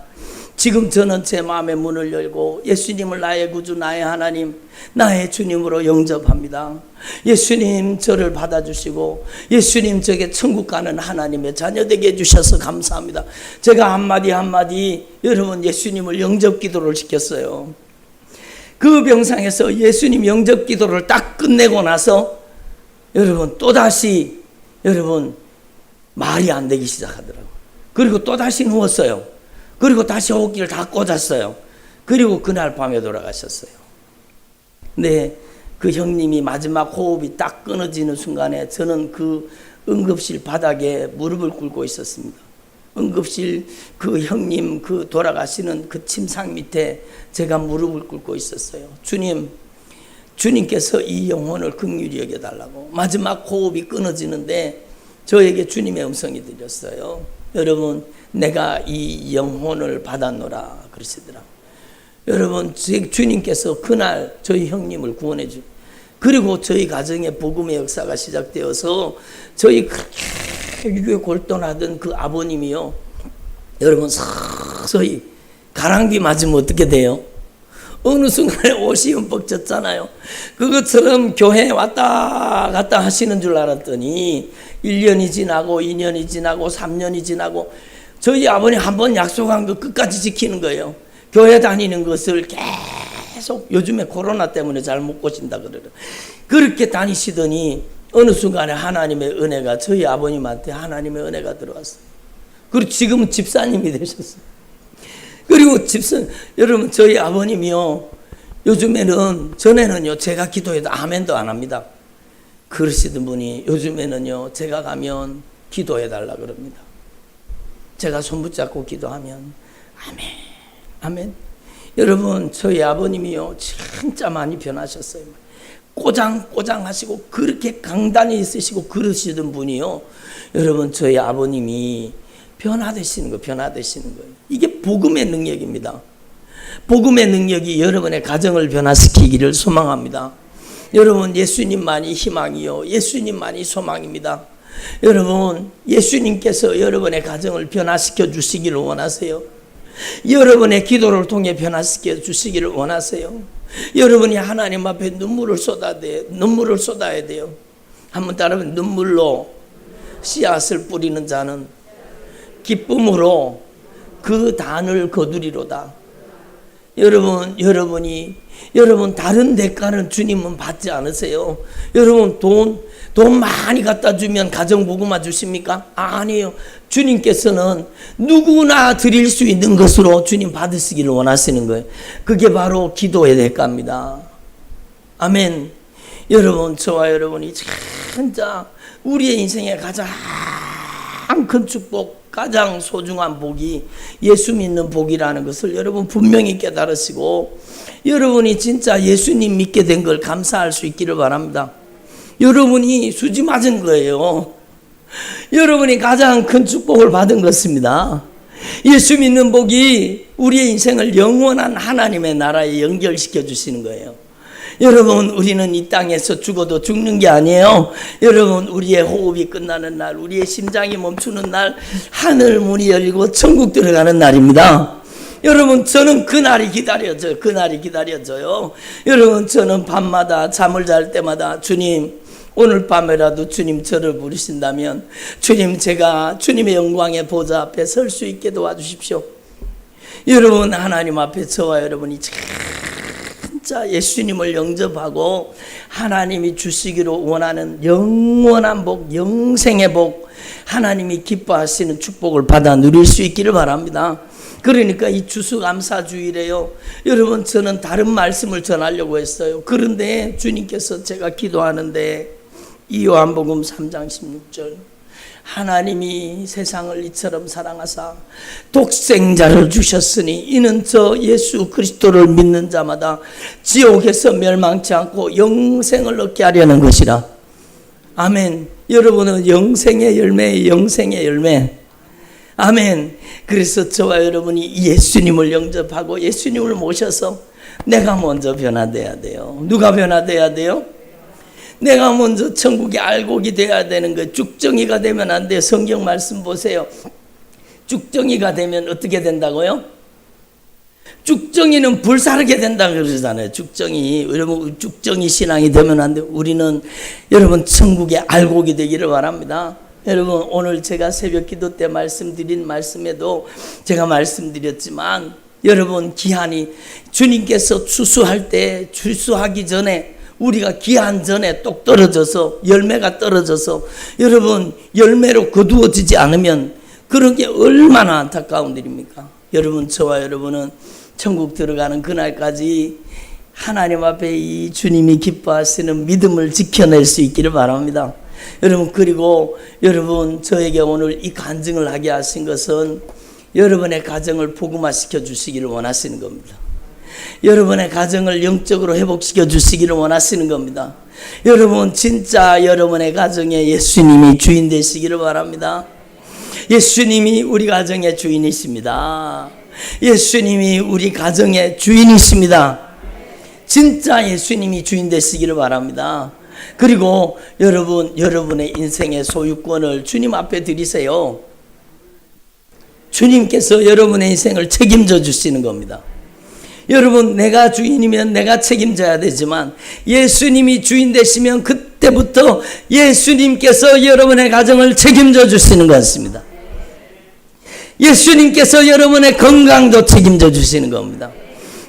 지금 저는 제 마음의 문을 열고 예수님을 나의 구주, 나의 하나님, 나의 주님으로 영접합니다. 예수님 저를 받아주시고 예수님 저에게 천국 가는 하나님의 자녀 되게 해주셔서 감사합니다. 제가 한마디 한마디 여러분 예수님을 영접 기도를 시켰어요. 그 병상에서 예수님 영접 기도를 딱 끝내고 나서 여러분 또다시 여러분 말이 안 되기 시작하더라고요. 그리고 또다시 누웠어요. 그리고 다시 호흡기를 다 꽂았어요. 그리고 그날 밤에 돌아가셨어요. 근데 그 형님이 마지막 호흡이 딱 끊어지는 순간에 저는 그 응급실 바닥에 무릎을 꿇고 있었습니다. 응급실 그 형님 그 돌아가시는 그 침상 밑에 제가 무릎을 꿇고 있었어요. 주님, 주님께서 이 영혼을 긍휼히 여겨달라고. 마지막 호흡이 끊어지는데 저에게 주님의 음성이 들렸어요. 여러분, 내가 이 영혼을 받았노라 그러시더라고요. 여러분, 주님께서 그날 저희 형님을 구원해 주. 그리고 저희 가정에 복음의 역사가 시작되어서 저희 그렇게 골돈하던 그 아버님이요, 여러분 서서히 가랑비 맞으면 어떻게 돼요? 어느 순간에 옷이 흠뻑 젖잖아요. 그것처럼 교회에 왔다 갔다 하시는 줄 알았더니 1년이 지나고 2년이 지나고 3년이 지나고 저희 아버님 한번 약속한 거 끝까지 지키는 거예요. 교회 다니는 것을 계속 요즘에 코로나 때문에 잘 못 고친다 그러더라고요. 그렇게 다니시더니 어느 순간에 하나님의 은혜가 저희 아버님한테 하나님의 은혜가 들어왔어요. 그리고 지금은 집사님이 되셨어요. 그리고 여러분, 저희 아버님이요, 요즘에는, 전에는요, 제가 기도해도 아멘도 안 합니다. 그러시던 분이 요즘에는요, 제가 가면 기도해달라 그럽니다. 제가 손 붙잡고 기도하면 아멘, 아멘. 여러분, 저희 아버님이요, 진짜 많이 변하셨어요. 꼬장꼬장 하시고 그렇게 강단이 있으시고 그러시던 분이요, 여러분, 저희 아버님이 변화되시는 거예요. 이게 복음의 능력입니다. 복음의 능력이 여러분의 가정을 변화시키기를 소망합니다. 여러분, 예수님만이 희망이요, 예수님만이 소망입니다. 여러분, 예수님께서 여러분의 가정을 변화시켜 주시기를 원하세요. 여러분의 기도를 통해 변화시켜 주시기를 원하세요. 여러분이 하나님 앞에 눈물을 쏟아야 돼요. 한번 따라하면, 눈물로 씨앗을 뿌리는 자는 기쁨으로 그 단을 거두리로다. 여러분 다른 대가는 주님은 받지 않으세요. 여러분, 돈 많이 갖다 주면 가정복음화 주십니까? 아니에요. 주님께서는 누구나 드릴 수 있는 것으로 주님 받으시기를 원하시는 거예요. 그게 바로 기도의 대가입니다. 아멘. 여러분, 저와 여러분이 진짜 우리의 인생에 가장 큰 축복, 가장 소중한 복이 예수 믿는 복이라는 것을 여러분 분명히 깨달으시고, 여러분이 진짜 예수님 믿게 된 걸 감사할 수 있기를 바랍니다. 여러분이 수지 맞은 거예요. 여러분이 가장 큰 축복을 받은 것입니다. 예수 믿는 복이 우리의 인생을 영원한 하나님의 나라에 연결시켜 주시는 거예요. 여러분, 우리는 이 땅에서 죽어도 죽는 게 아니에요. 여러분, 우리의 호흡이 끝나는 날, 우리의 심장이 멈추는 날, 하늘 문이 열리고 천국 들어가는 날입니다. 여러분, 저는 그날이 기다려져요. 여러분, 저는 밤마다 잠을 잘 때마다, 주님, 오늘 밤에라도 주님 저를 부르신다면, 주님, 제가 주님의 영광의 보좌 앞에 설 수 있게 도와주십시오. 여러분, 하나님 앞에 저와 여러분이 진짜 예수님을 영접하고 하나님이 주시기로 원하는 영원한 복, 영생의 복, 하나님이 기뻐하시는 축복을 받아 누릴 수 있기를 바랍니다. 그러니까 이 추수감사주일에요, 여러분, 저는 다른 말씀을 전하려고 했어요. 그런데 주님께서, 제가 기도하는데 이 요한복음 3장 16절, 하나님이 세상을 이처럼 사랑하사 독생자를 주셨으니 이는 저 예수 그리스도를 믿는 자마다 지옥에서 멸망치 않고 영생을 얻게 하려는 것이라. 아멘. 여러분은 영생의 열매. 아멘. 그래서 저와 여러분이 예수님을 영접하고 예수님을 모셔서 내가 먼저 변화돼야 돼요. 누가 변화돼야 돼요? 내가 먼저 천국의 알곡이 돼야 되는 거예요. 죽정이가 되면 안 돼요. 성경 말씀 보세요. 죽정이가 되면 어떻게 된다고요? 죽정이는 불사르게 된다고 그러잖아요. 죽정이. 여러분, 죽정이 신앙이 되면 안 돼요. 우리는 여러분 천국의 알곡이 되기를 바랍니다. 여러분, 오늘 제가 새벽 기도 때 말씀드린 말씀에도 제가 말씀드렸지만, 여러분, 기한이, 주님께서 추수하기 전에, 우리가 기한 전에 똑 떨어져서, 열매가 떨어져서, 여러분, 열매로 거두어지지 않으면 그런 게 얼마나 안타까운 일입니까? 여러분, 저와 여러분은 천국 들어가는 그날까지 하나님 앞에 이 주님이 기뻐하시는 믿음을 지켜낼 수 있기를 바랍니다. 여러분, 그리고 여러분, 저에게 오늘 이 간증을 하게 하신 것은 여러분의 가정을 복음화시켜 주시기를 원하시는 겁니다. 여러분의 가정을 영적으로 회복시켜 주시기를 원하시는 겁니다. 여러분, 진짜 여러분의 가정에 예수님이 주인 되시기를 바랍니다. 예수님이 우리 가정의 주인이십니다. 예수님이 우리 가정의 주인이십니다. 진짜 예수님이 주인 되시기를 바랍니다. 그리고 여러분의 인생의 소유권을 주님 앞에 드리세요. 주님께서 여러분의 인생을 책임져 주시는 겁니다. 여러분, 내가 주인이면 내가 책임져야 되지만 예수님이 주인 되시면 그때부터 예수님께서 여러분의 가정을 책임져 주시는 것 같습니다. 예수님께서 여러분의 건강도 책임져 주시는 겁니다.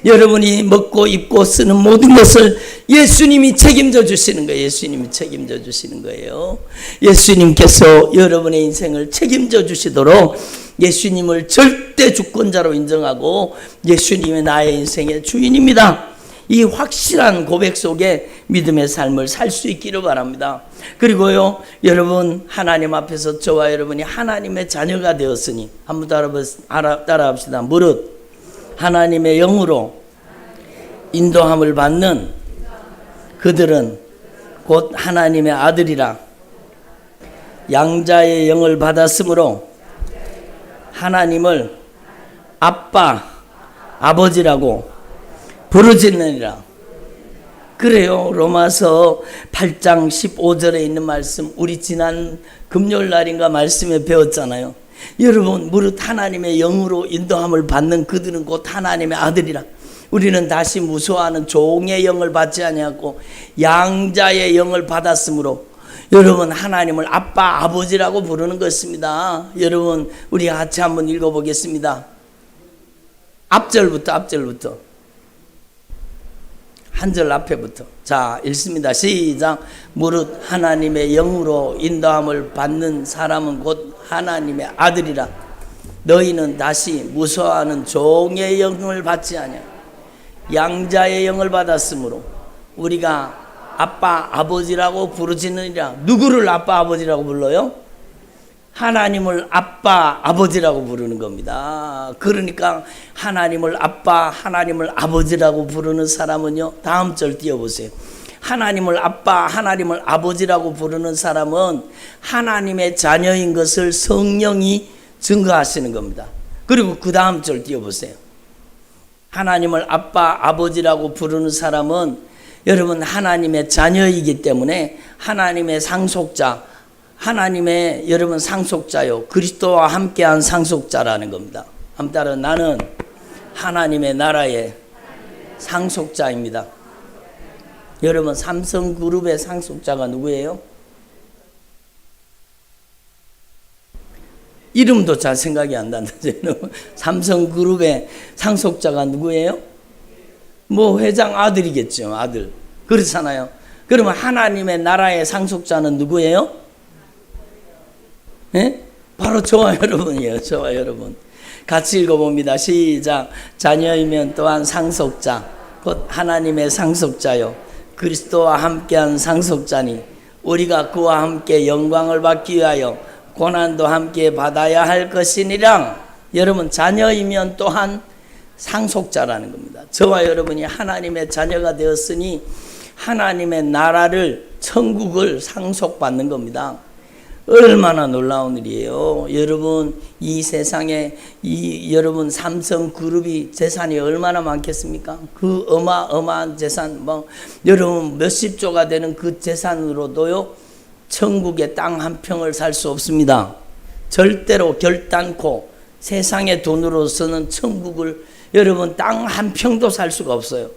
여러분이 먹고 입고 쓰는 모든 것을 예수님이 책임져 주시는 거예요. 예수님이 책임져 주시는 거예요. 예수님께서 여러분의 인생을 책임져 주시도록 예수님을 절대 주권자로 인정하고 예수님이 나의 인생의 주인입니다. 이 확실한 고백 속에 믿음의 삶을 살 수 있기를 바랍니다. 그리고요, 여러분 하나님 앞에서 저와 여러분이 하나님의 자녀가 되었으니 한번 따라합시다. 무릇 하나님의 영으로 인도함을 받는 그들은 곧 하나님의 아들이라. 양자의 영을 받았으므로 하나님을 아빠, 아버지라고 부르짖느니라. 그래요. 로마서 8장 15절에 있는 말씀, 우리 지난 금요일 날인가 말씀에 배웠잖아요. 여러분, 무릇 하나님의 영으로 인도함을 받는 그들은 곧 하나님의 아들이라. 우리는 다시 무서워하는 종의 영을 받지 아니하고 양자의 영을 받았으므로 여러분 하나님을 아빠, 아버지라고 부르는 것입니다. 여러분, 우리 같이 한번 읽어보겠습니다. 앞절부터 한 절 앞에부터. 자, 읽습니다. 시작. 무릇 하나님의 영으로 인도함을 받는 사람은 곧 하나님의 아들이라. 너희는 다시 무서워하는 종의 영을 받지 아니하 양자의 영을 받았으므로 우리가 아빠, 아버지라고 부르짖느니라. 누구를 아빠, 아버지라고 불러요? 하나님을 아빠, 아버지라고 부르는 겁니다. 그러니까 하나님을 아빠, 하나님을 아버지라고 부르는 사람은요, 다음 절 띄워보세요. 하나님을 아빠, 하나님을 아버지라고 부르는 사람은 하나님의 자녀인 것을 성령이 증거하시는 겁니다. 그리고 그 다음 절 띄워보세요. 하나님을 아빠, 아버지라고 부르는 사람은 여러분 하나님의 자녀이기 때문에 하나님의 상속자, 하나님의 여러분 상속자요, 그리스도와 함께한 상속자라는 겁니다. 한번 따라. 나는 하나님의 나라의 상속자입니다. 여러분, 삼성그룹의 상속자가 누구예요? 이름도 잘 생각이 안 나는데 삼성그룹의 상속자가 누구예요? 뭐 회장 아들이겠죠. 아들. 그렇잖아요. 그러면 하나님의 나라의 상속자는 누구예요? 예? 바로 저와 여러분이에요. 저와 여러분. 같이 읽어봅니다. 시작. 자녀이면 또한 상속자, 곧 하나님의 상속자요, 그리스도와 함께한 상속자니 우리가 그와 함께 영광을 받기 위하여 고난도 함께 받아야 할 것이니라. 여러분, 자녀이면 또한 상속자라는 겁니다. 저와 여러분이 하나님의 자녀가 되었으니 하나님의 나라를, 천국을 상속받는 겁니다. 얼마나 놀라운 일이에요. 여러분, 이 세상에 여러분 삼성그룹이 재산이 얼마나 많겠습니까? 그 어마어마한 재산, 여러분 몇십조가 되는 그 재산으로도요, 천국의 땅 한 평을 살 수 없습니다. 절대로 결단코 세상의 돈으로서는 천국을 여러분 땅 한 평도 살 수가 없어요.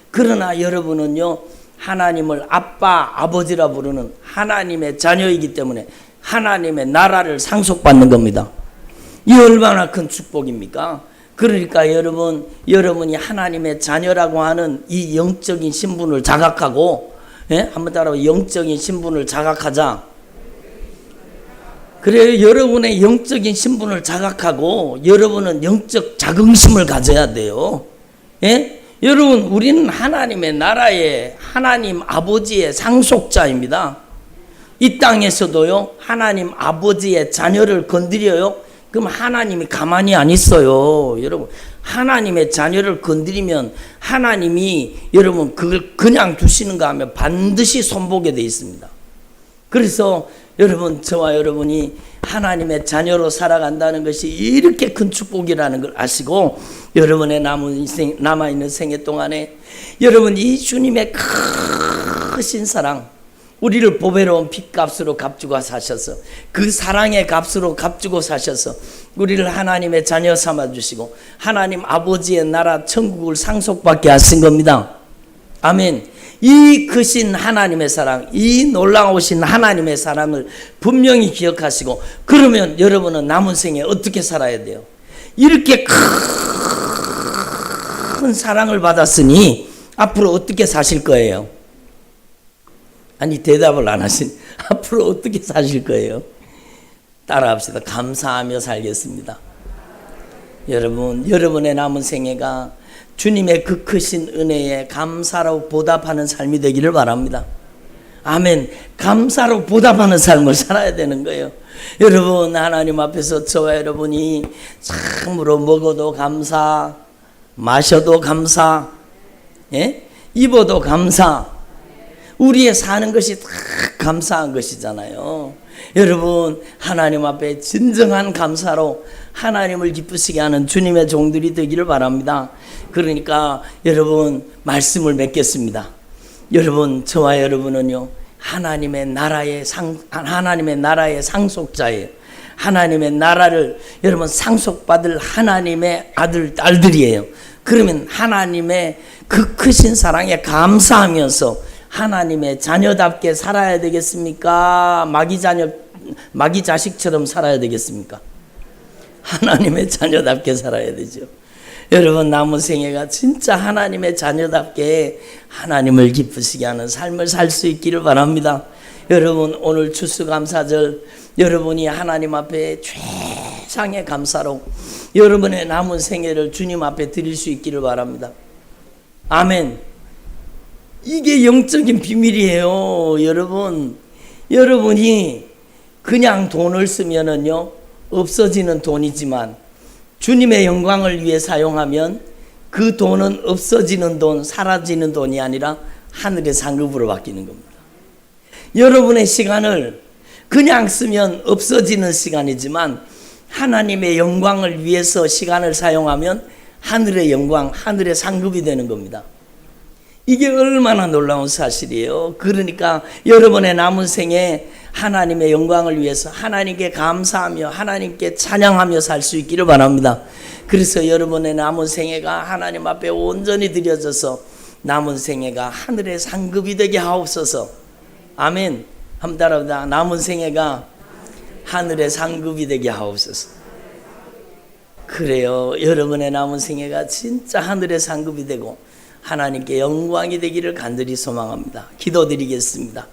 그러나 여러분은요, 하나님을 아빠, 아버지라 부르는 하나님의 자녀이기 때문에 하나님의 나라를 상속받는 겁니다. 이 얼마나 큰 축복입니까? 그러니까 여러분이 하나님의 자녀라고 하는 이 영적인 신분을 자각하고, 예? 한번 따라해. 영적인 신분을 자각하자. 그래요. 여러분의 영적인 신분을 자각하고 여러분은 영적 자긍심을 가져야 돼요. 예? 여러분, 우리는 하나님의 나라의 하나님 아버지의 상속자입니다. 이 땅에서도요, 하나님 아버지의 자녀를 건드려요? 그럼 하나님이 가만히 안 있어요. 여러분, 하나님의 자녀를 건드리면 하나님이 여러분 그걸 그냥 두시는가 하면 반드시 손보게 돼 있습니다. 그래서 여러분, 저와 여러분이 하나님의 자녀로 살아간다는 것이 이렇게 큰 축복이라는 걸 아시고, 여러분의 남아있는 생애 동안에 여러분 이 주님의 크신 사랑, 우리를 보배로운 핏값으로 값주고 사셔서, 그 사랑의 값으로 값주고 사셔서 우리를 하나님의 자녀 삼아주시고 하나님 아버지의 나라 천국을 상속받게 하신 겁니다. 아멘. 이 크신 하나님의 사랑, 이 놀라우신 하나님의 사랑을 분명히 기억하시고, 그러면 여러분은 남은 생에 어떻게 살아야 돼요? 이렇게 큰 사랑을 받았으니 앞으로 어떻게 사실 거예요? 아니, 대답을 안 하신, 앞으로 어떻게 사실 거예요? 따라합시다. 감사하며 살겠습니다. 여러분, 여러분의 남은 생애가 주님의 그 크신 은혜에 감사로 보답하는 삶이 되기를 바랍니다. 아멘. 감사로 보답하는 삶을 살아야 되는 거예요. 여러분, 하나님 앞에서 저와 여러분이 참으로 먹어도 감사, 마셔도 감사, 예? 입어도 감사, 우리의 사는 것이 다 감사한 것이잖아요. 여러분, 하나님 앞에 진정한 감사로 하나님을 기쁘시게 하는 주님의 종들이 되기를 바랍니다. 그러니까 여러분, 말씀을 맺겠습니다. 여러분, 저와 여러분은요, 하나님의 나라의 상속자예요. 하나님의 나라를 여러분 상속받을 하나님의 아들, 딸들이에요. 그러면 하나님의 그 크신 사랑에 감사하면서 하나님의 자녀답게 살아야 되겠습니까? 마귀 자식처럼 살아야 되겠습니까? 하나님의 자녀답게 살아야 되죠. 여러분, 남은 생애가 진짜 하나님의 자녀답게 하나님을 기쁘시게 하는 삶을 살 수 있기를 바랍니다. 여러분, 오늘 추수감사절 여러분이 하나님 앞에 최상의 감사로 여러분의 남은 생애를 주님 앞에 드릴 수 있기를 바랍니다. 아멘. 이게 영적인 비밀이에요. 여러분이 그냥 돈을 쓰면은요, 없어지는 돈이지만 주님의 영광을 위해 사용하면 그 돈은 없어지는 돈, 사라지는 돈이 아니라 하늘의 상급으로 바뀌는 겁니다. 여러분의 시간을 그냥 쓰면 없어지는 시간이지만 하나님의 영광을 위해서 시간을 사용하면 하늘의 영광, 하늘의 상급이 되는 겁니다. 이게 얼마나 놀라운 사실이에요. 그러니까 여러분의 남은 생에 하나님의 영광을 위해서 하나님께 감사하며 하나님께 찬양하며 살 수 있기를 바랍니다. 그래서 여러분의 남은 생애가 하나님 앞에 온전히 드려져서 남은 생애가 하늘의 상급이 되게 하옵소서. 아멘. 한번 따라합니다. 남은 생애가 하늘의 상급이 되게 하옵소서. 그래요. 여러분의 남은 생애가 진짜 하늘의 상급이 되고 하나님께 영광이 되기를 간절히 소망합니다. 기도드리겠습니다.